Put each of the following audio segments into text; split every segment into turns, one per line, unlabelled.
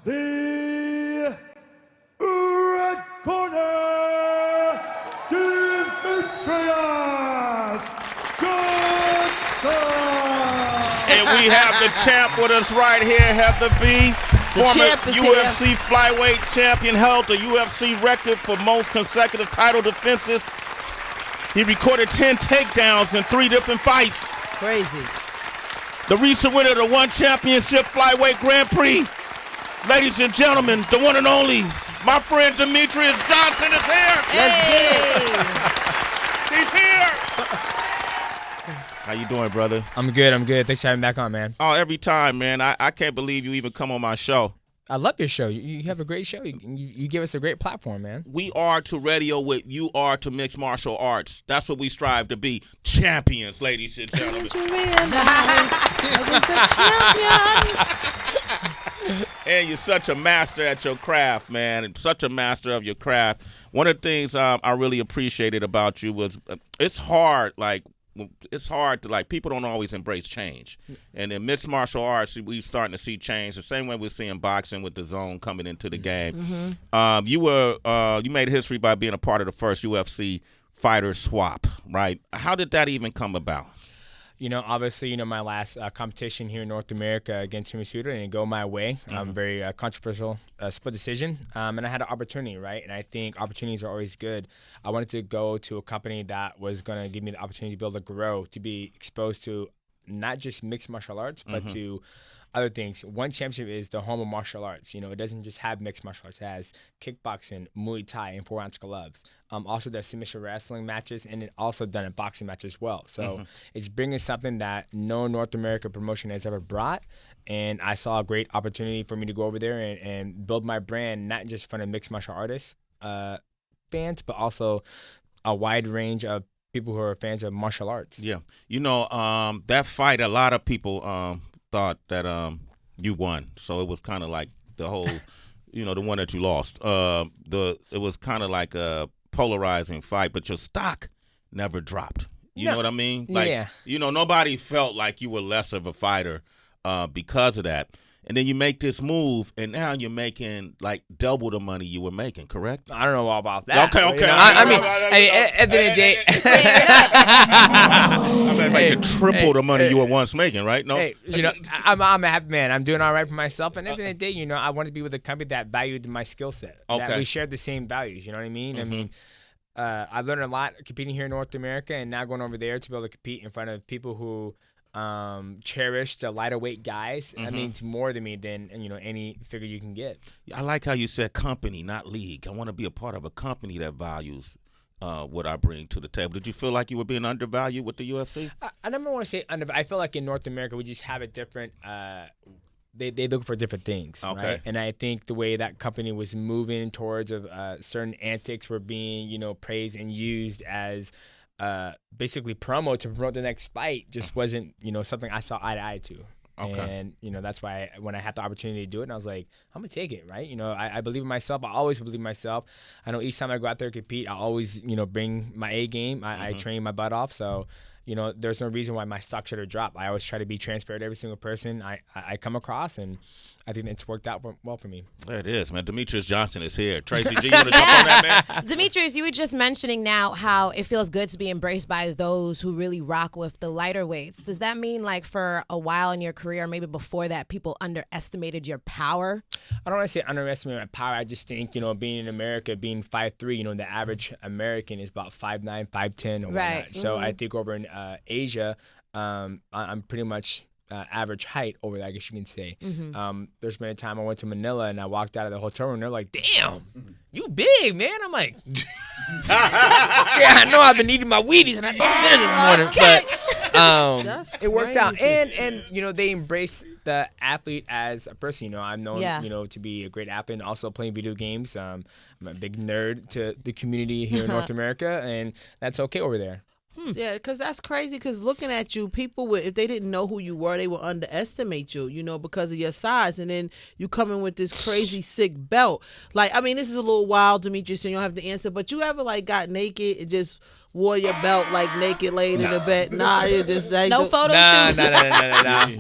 the red corner, Demetrious Johnson.
And we have the champ with us right here, Heather B.
The
Former
champ is
UFC
here.
Flyweight champion, held the UFC record for most consecutive title defenses. He recorded 10 takedowns in 3 different fights.
Crazy.
The recent winner of the One Championship Flyweight Grand Prix. Ladies and gentlemen, the one and only, my friend Demetrious Johnson is here.
Hey.
He's here. How you doing, brother?
I'm good. Thanks for having me back on, man.
Oh, every time, man. I can't believe you even come on my show.
I love your show. You have a great show. You give us a great platform, man.
We are to radio what you are to mixed martial arts. That's what we strive to be. Champions, ladies and gentlemen. And you're such a master at your craft, man, and such a master of your craft. One of the things I really appreciated about you was it's hard to, people don't always embrace change. And in mixed martial arts, we're starting to see change the same way we're seeing boxing with the zone coming into the game. Mm-hmm. You made history by being a part of the first UFC fighter swap, right? How did that even come about?
Obviously, my last competition here in North America against Timmy Suter didn't go my way. Very controversial split decision. And I had an opportunity, right? And I think opportunities are always good. I wanted to go to a company that was going to give me the opportunity to be able to grow, to be exposed to not just mixed martial arts, but to other things. One Championship is the home of martial arts. It doesn't just have mixed martial arts. It has kickboxing, Muay Thai, and 4-ounce gloves. Also does submission wrestling matches, and it also done a boxing match as well. So it's bringing something that no North American promotion has ever brought. And I saw a great opportunity for me to go over there and build my brand, not just in front of mixed martial artists fans, but also a wide range of people who are fans of martial arts.
Yeah. That fight, a lot of people thought that you won. So it was kind of like the whole, the one that you lost. It was kind of like a polarizing fight, but your stock never dropped. You know what I mean? Nobody felt like you were less of a fighter because of that. And then you make this move, and now you're making like double the money you were making, correct?
I don't know all about that.
Okay.
I mean, at the end of the day,
I mean, making triple the money you were once making, right? No,
I'm a happy man. I'm doing all right for myself, and at the end of the day, I wanted to be with a company that valued my skill set.
Okay.
That we shared the same values. You know what I mean? I mean, I learned a lot competing here in North America, and now going over there to be able to compete in front of people who cherish the lighter weight guys. That means more to me than any figure you can get.
I like how you said company, not league. I want to be a part of a company that values what I bring to the table. Did you feel like you were being undervalued with the UFC?
I never want to say undervalued. I feel like in North America we just have a different. They look for different things, right? And I think the way that company was moving towards certain antics were being praised and used as basically promo to promote the next fight just wasn't something I saw eye to eye to. And that's why when I had the opportunity to do it, and I was like, I'm gonna take it, right? I believe in myself. I always believe in myself. I know each time I go out there and compete, I always bring my A game. I train my butt off. So there's no reason why my stock should have dropped. I always try to be transparent to every single person I come across, and I think it's worked out well for me.
There it is, man. Demetrious Johnson is here. Tracy G, you want to jump on that, man?
Demetrious, you were just mentioning now how it feels good to be embraced by those who really rock with the lighter weights. Does that mean like for a while in your career, or maybe before that, people underestimated your power?
I don't want to say underestimate my power. I just think, being in America, being 5'3", the average American is about 5'9", 5'10", or whatnot. So I think over in Asia, I'm pretty much average height over there, I guess you can say. There's been a time I went to Manila and I walked out of the hotel room and they're like, damn, you big, man. I'm like, yeah, I know I've been eating my Wheaties and I did dinner this morning, but it worked out. And they embrace the athlete as a person. I'm known, to be a great athlete and also playing video games. I'm a big nerd to the community here in North America, and that's okay over there.
Yeah, because that's crazy. Because looking at you, people would, if they didn't know who you were, they would underestimate you, because of your size. And then you come in with this crazy sick belt. Like, I mean, this is a little wild, Demetrious, and you don't have to answer. But you ever got naked and just wore your belt like naked, laid in the bed. Nah, it just like
No photo
Nah,
shoot.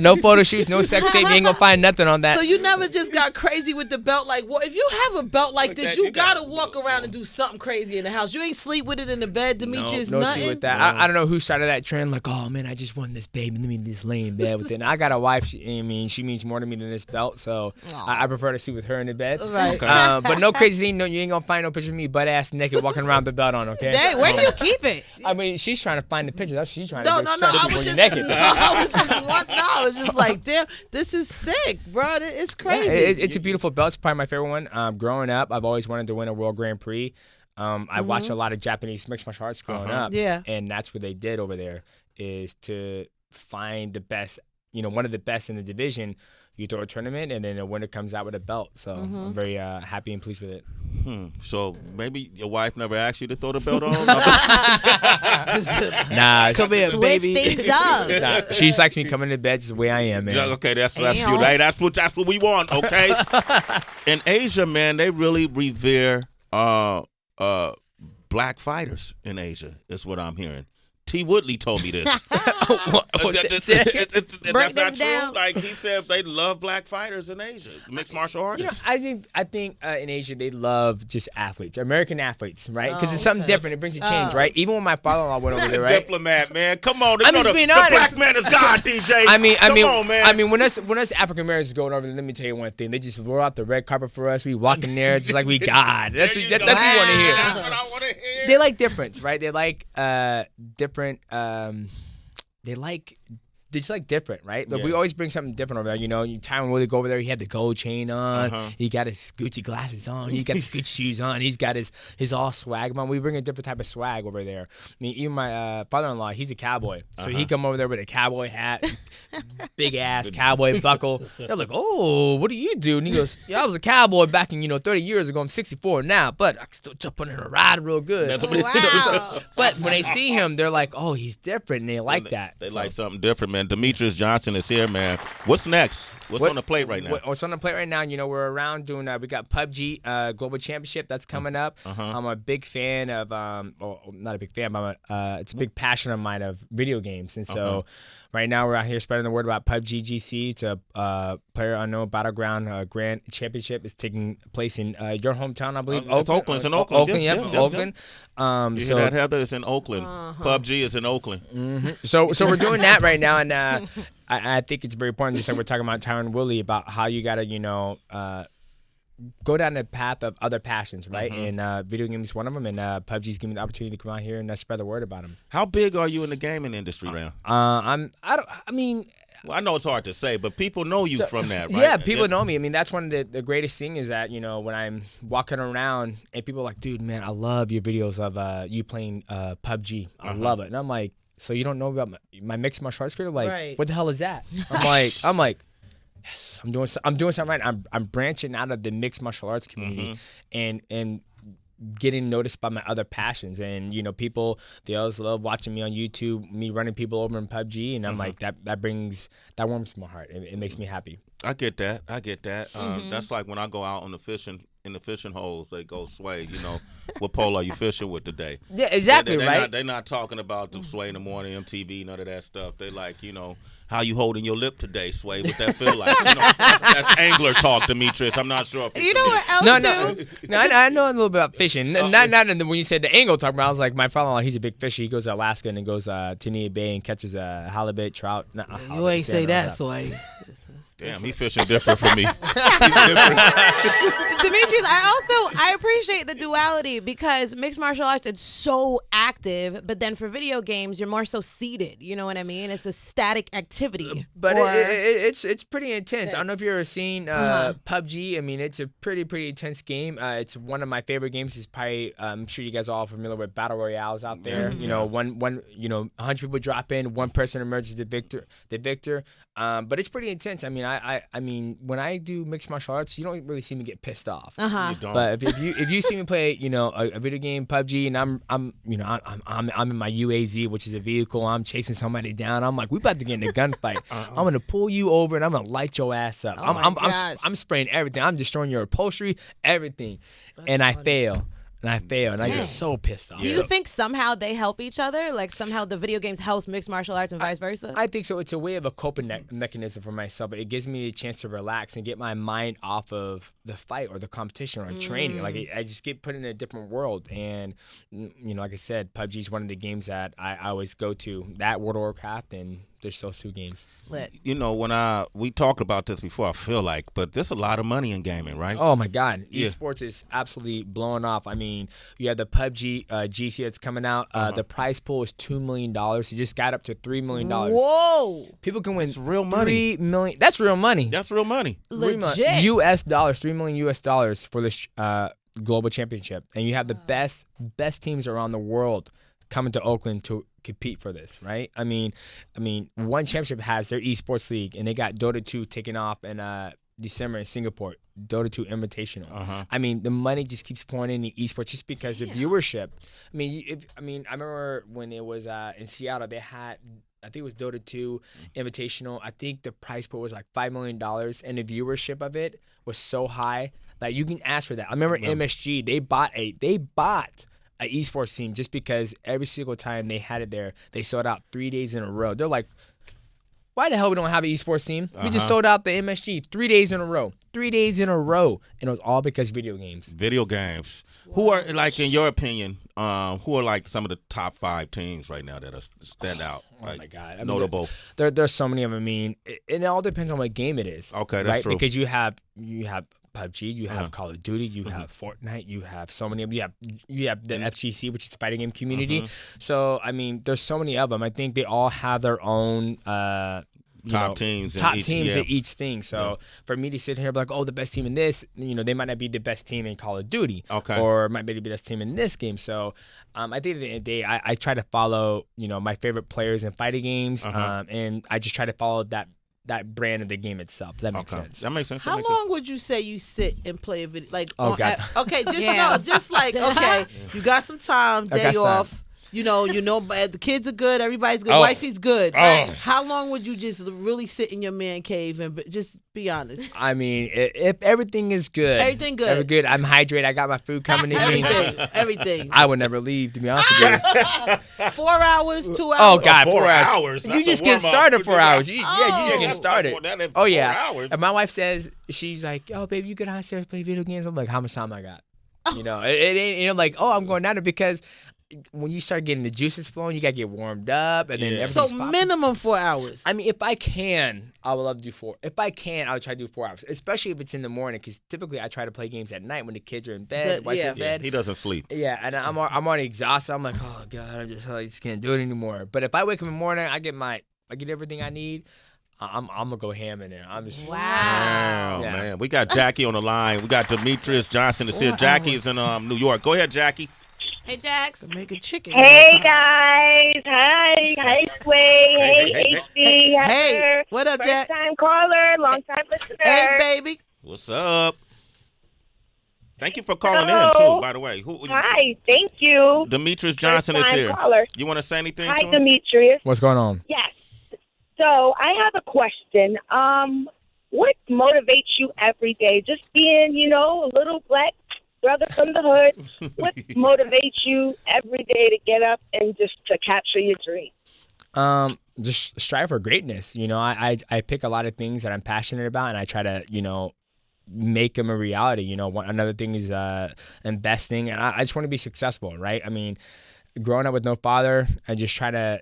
no photo shoots, no sex tape. You ain't gonna find nothing on that.
So you never just got crazy with the belt. Like, well, if you have a belt like this, you gotta walk around and do something crazy in the house. You ain't sleep with it in the bed, Demetrious.
No
nothing.
sleep with that. I don't know who started that trend. Like, oh man, I just won this baby. Let me just lay in bed with it. And I got a wife. She means more to me than this belt. So I prefer to sleep with her in the bed.
Right.
Okay. But no crazy thing. No, you ain't gonna find no picture of me butt ass naked walking around the belt on. Okay.
Dang, where do you keep it?
I mean, she's trying to find the picture. That's what she's trying
No.
to do.
I was just like, damn, this is sick, bro. It's crazy.
Yeah, it's a beautiful belt. It's probably my favorite one. Growing up, I've always wanted to win a World Grand Prix. I watched a lot of Japanese mixed martial arts growing up.
Yeah.
And that's what they did over there is to find the best, one of the best in the division. You throw a tournament, and then the winner comes out with a belt. So I'm very happy and pleased with it.
So maybe your wife never asked you to throw the belt on?
Nah,
Come here,
Switch
baby.
things up.
nah, she just likes me coming to bed just the way I am, man.
Yeah, okay, that's you. Hey, that's what we want, okay? In Asia, man, they really revere black fighters in Asia, is what I'm hearing. T. Woodley told me this. That's not
down.
true. Like he said, they love black fighters in Asia, mixed martial artists.
I think in Asia they love just athletes, American athletes, right? Because it's something different. It brings a change, right? Even when my father-in-law went over there, right?
Diplomat, man, come on.
I'm just being honest.
The black man is God, DJ.
Come
on, man.
I mean, when us African Americans going over there, let me tell you one thing. They just roll out the red carpet for us. We walk in there just like we God. That's what you want to hear.
That's what I want to hear.
They like difference, right? They like different. They just like different, right? Like we always bring something different over there. Tyron Woodley go over there. He had the gold chain on. He got his Gucci glasses on. He got the good shoes on. He's got his all swag on. We bring a different type of swag over there. I mean, even my father-in-law, he's a cowboy, so he come over there with a cowboy hat, big ass cowboy buckle. They're like, "Oh, what do you do?" And he goes, "Yeah, I was a cowboy back in 30 years ago. I'm 64 now, but I can still jump on and ride real good."
Wow.
But when they see him, they're like, "Oh, he's different," and they like that.
They like something different, man. Demetrious Johnson is here, man. What's next? What's on the plate right now?
What's on the plate right now? We're around doing. We got PUBG Global Championship that's coming up. I'm a big fan of. Well, not a big fan, but it's a big passion of mine of video games, and so right now we're out here spreading the word about PUBG GC. It's a Player Unknown Battleground Grand Championship. It's taking place in your hometown, I believe.
It's Oakland. It's in Oakland.
Oakland, Oakland.
You hear that, Heather? It's in Oakland. PUBG is in Oakland.
So we're doing that right now, and I think it's very important. Just like we're talking about Tyron Woodley, about how you gotta go down the path of other passions, right? And video games is one of them, and PUBG's giving me the opportunity to come out here and spread the word about them.
How big are you in the gaming industry now? Well, I know it's hard to say, but people know you from that, right?
Yeah, people know me. I mean, that's one of the greatest things is that, when I'm walking around and people are like, dude, man, I love your videos of you playing PUBG. I love it. And I'm like, so you don't know about my mixed martial arts career? Like, what the hell is that? I'm like, yes, I'm doing something right. I'm branching out of the mixed martial arts community and getting noticed by my other passions, and people, they always love watching me on YouTube, me running people over in PUBG, and I'm like, that warms my heart. It makes me happy.
I get that. That's like when I go out on the fishing holes. They go, Sway, what pole are you fishing with today?
Yeah, exactly, right?
They're not talking about the Sway in the morning, MTV, none of that stuff. They like, how you holding your lip today, Sway? What that feel like? That's angler talk, Demetrious. I'm not sure if
You know what else too?
No, I know a little bit about fishing. Not when you said the angle talk about. I was like, my father-in-law, he's a big fisher. He goes to Alaska and then goes to Tania Bay and catches a halibut, trout.
You ain't say that, Sway.
Damn, he fishing different from me.
Demetrious, I appreciate the duality because mixed martial arts, it's so active, but then for video games, you're more so seated. You know what I mean? It's a static activity.
But it's pretty intense. I don't know if you've ever seen PUBG. I mean, it's a pretty intense game. It's one of my favorite games. It's probably, I'm sure you guys are all familiar with battle royales out there. 100 people drop in, one person emerges the victor. But it's pretty intense. I mean, when I do mixed martial arts, you don't really see me get pissed off. But if you see me play, a video game, PUBG, and I'm in my UAZ, which is a vehicle, I'm chasing somebody down. I'm like, we about to get in a gunfight. I'm gonna pull you over and I'm gonna light your ass up. I'm spraying everything. I'm destroying your upholstery, everything, and I fail. and I fail, and I get so pissed off.
Do you think somehow they help each other? Like somehow the video games helps mixed martial arts and vice versa?
I think so. It's a way of a coping mechanism for myself. It gives me a chance to relax and get my mind off of the fight or the competition or training. Like I just get put in a different world. And like I said, PUBG is one of the games that I always go to. That, World of Warcraft, and there's those 2 games.
Lit.
When we talked about this before, I feel like, but there's a lot of money in gaming, right?
Oh my God,
Yeah.
Esports is absolutely blowing off. I mean, you have the PUBG GC that's coming out. The prize pool is $2 million. It just got up to $3 million.
Whoa.
People can win
real money.
$3 million. That's real money.
That's real money.
Legit.
US dollars, $3 million US dollars for this global championship, and you have the best teams around the world coming to Oakland to compete for this, right? I mean, one championship has their esports league, and they got Dota 2 taking off in December in Singapore, Dota 2 Invitational. I mean, the money just keeps pouring into esports just because the viewership. I mean, I remember when it was in Seattle, they had, I think it was Dota 2 Invitational. I think the prize pool was like $5 million, and the viewership of it was so high that you can ask for that. I remember MSG, they bought an esports team just because every single time they had it there, they sold out 3 days in a row. They're like, why the hell we don't have an esports team? We just sold out the MSG 3 days in a row. 3 days in a row. And it was all because video games.
Video games. Who are, like, in your opinion, who are, like, some of the top 5 teams right now that are stand out? Like,
Oh, my God. I mean,
notable.
There's so many of them. I mean, it all depends on what game it is.
Okay, that's
right?
true.
Because you have PUBG, you have Call of Duty, you have Fortnite, you have so many of them. You have the FGC, which is the fighting game community. So, I mean, there's so many of them. I think they all have their own
top teams
in each thing. So for me to sit here and be like, oh, the best team in this, they might not be the best team in Call of Duty.
Okay.
Or might be the best team in this game. So I think at the end of the day, I try to follow, my favorite players in fighting games. And I just try to follow that brand of the game itself. That makes sense.
That makes sense.
How long would you say you sit and play a video? Like,
God.
Okay, just like, okay, you got some time, day off. The kids are good, everybody's good, wifey's good. Right? How long would you just really sit in your man cave and just be honest?
I mean, if everything is good.
Everything good.
Everything good. I'm hydrated. I got my food coming in.
Everything.
I would never leave, to be honest with you.
4 hours, 2 hours.
Oh, God,
4
4 hours.
hours?
You
That's
just
a
get
warm-up.
started 4 hours. You just get
Yeah,
started.
we'll talk about that in
Oh,
4
yeah.
hours.
And my wife says, she's like, oh, baby, you go downstairs play video games. I'm like, how much time I got? It ain't like, oh, I'm going down there, because when you start getting the juices flowing, you got to get warmed up, and then everything's
So
popping.
minimum 4 hours.
I mean, if I can, I would love to do 4. If I can, I would try to do 4 hours, especially if it's in the morning, because typically I try to play games at night when the kids are in bed, wife's in bed.
He doesn't sleep.
Yeah, and I'm already exhausted. I'm like, oh God, I just can't do it anymore. But if I wake up in the morning, I get everything I need. I'm gonna go ham in there. I'm just
Wow,
Yeah.
man. We got Jackie on the line. We got Demetrious Johnson is here. Jackie is in New York. Go ahead, Jackie.
Hey, Jax.
Make a chicken.
Hey guys, hi Sway, hey HB,
Hey, what up, Jack?
First time caller, long time listener.
Hey, baby.
What's up? Thank you for calling in
Hello.
too. By the way,
Hi, thank you.
Demetrious Johnson is
First-time
here.
caller.
You want to say anything
Hi
to him?
Demetrious.
What's going on?
Yes. So I have a question. What motivates you every day? Just being, a little black brother from the hood. What motivates you every day to get up and just to capture your dream?
Just strive for greatness. I pick a lot of things that I'm passionate about, and I try to, make them a reality. Another thing is investing, and I just want to be successful, right? I mean, growing up with no father, I just try to,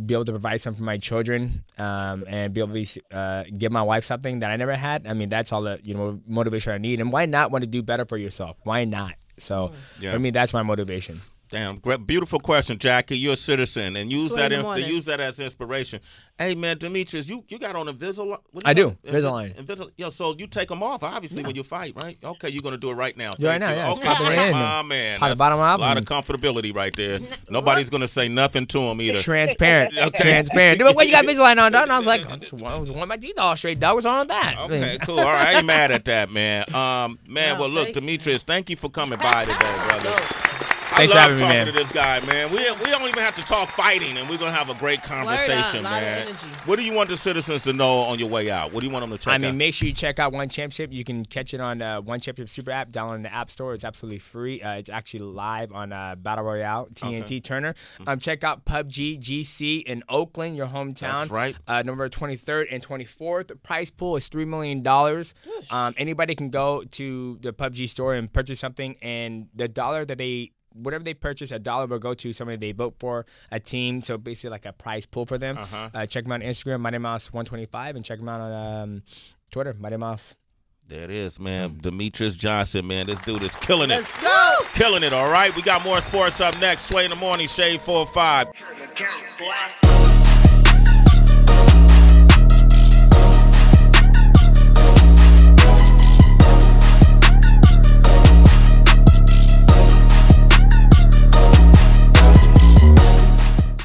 be able to provide something for my children, and be able to give my wife something that I never had. I mean, that's all the motivation I need. And why not want to do better for yourself? Why not? So for me, that's my motivation.
Damn, beautiful question, Jackie. You're a citizen, and use
Sway in the morning.
that as inspiration. Hey, man, Demetrious, you got on Invisalign?
I do, Invisalign.
So you take them off, obviously, when you fight, right? Okay, you're going to do it right now.
Do it right now,
Thank
yeah.
you.
It's popping
Okay,
in.
my man.
Pop the bottom
A
up
lot of
and-
comfortability right there. Nobody's going to say nothing to him either.
Transparent. Transparent. Dude, what you got Invisalign on, dog? And I was like, I just want my teeth all straight, dog. What's wrong with that?
Okay, cool. All right, I ain't mad at that, man. Well, look,
thanks,
Demetrious, thank you for coming by today, brother.
Thanks for having me, man.
I love talking to this guy, man. We don't even have to talk fighting, and we're going to have a great conversation,
Lot
man.
of energy.
What do you want the citizens to know on your way out? What do you want them to check out?
I mean, make sure you check out One Championship. You can catch it on One Championship Super app, download in the App Store. It's absolutely free. It's actually live on Battle Royale, TNT Turner. Check out PUBG GC in Oakland, your hometown.
That's right.
November 23rd and 24th. The prize pool is $3 million. Anybody can go to the PUBG store and purchase something, and the dollar that whatever they purchase, $1 will go to somebody they vote for, a team. So basically like a prize pool for them. Check them out on Instagram, MightyMouse125, and check them out on Twitter, Mighty Mouse.
There it is, man. Demetrious Johnson, man. This dude is killing it.
Let's go.
Killing it, all right? We got more sports up next. Sway in the morning, Shade 4-5.